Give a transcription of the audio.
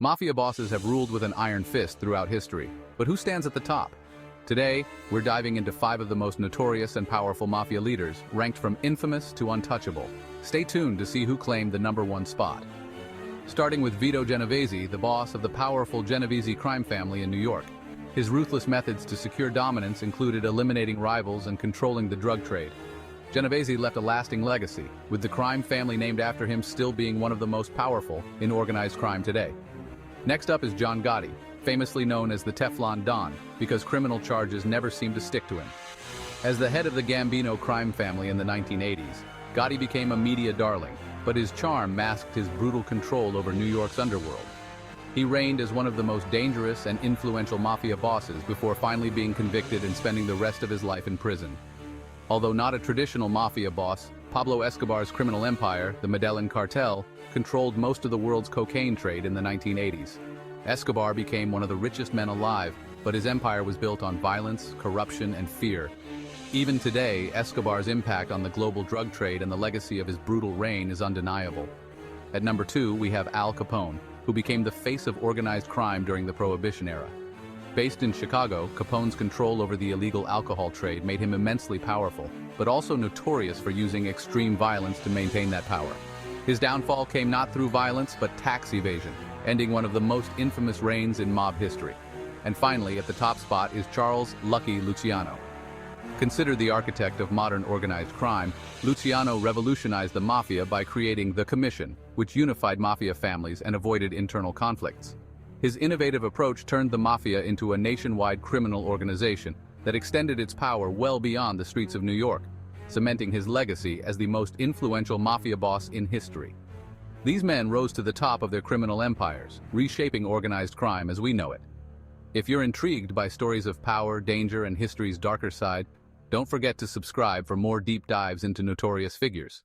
Mafia bosses have ruled with an iron fist throughout history, but who stands at the top? Today, we're diving into 5 of the most notorious and powerful mafia leaders, ranked from infamous to untouchable. Stay tuned to see who claimed the #1 spot. Starting with Vito Genovese, the boss of the powerful Genovese crime family in New York. His ruthless methods to secure dominance included eliminating rivals and controlling the drug trade. Genovese left a lasting legacy, with the crime family named after him still being one of the most powerful in organized crime today. Next up is John Gotti, famously known as the Teflon Don, because criminal charges never seemed to stick to him. As the head of the Gambino crime family in the 1980s, Gotti became a media darling, but his charm masked his brutal control over New York's underworld. He reigned as one of the most dangerous and influential mafia bosses before finally being convicted and spending the rest of his life in prison. Although not a traditional mafia boss, Pablo Escobar's criminal empire, the Medellin cartel, controlled most of the world's cocaine trade in the 1980s. Escobar became one of the richest men alive, but his empire was built on violence, corruption, and fear. Even today, Escobar's impact on the global drug trade and the legacy of his brutal reign is undeniable. At number 2, we have Al Capone, who became the face of organized crime during the Prohibition era. Based in Chicago, Capone's control over the illegal alcohol trade made him immensely powerful, but also notorious for using extreme violence to maintain that power. His downfall came not through violence, but tax evasion, ending one of the most infamous reigns in mob history. And finally, at the top spot is Charles "Lucky" Luciano. Considered the architect of modern organized crime, Luciano revolutionized the mafia by creating the Commission, which unified mafia families and avoided internal conflicts. His innovative approach turned the mafia into a nationwide criminal organization that extended its power well beyond the streets of New York, cementing his legacy as the most influential mafia boss in history. These men rose to the top of their criminal empires, reshaping organized crime as we know it. If you're intrigued by stories of power, danger, and history's darker side, don't forget to subscribe for more deep dives into notorious figures.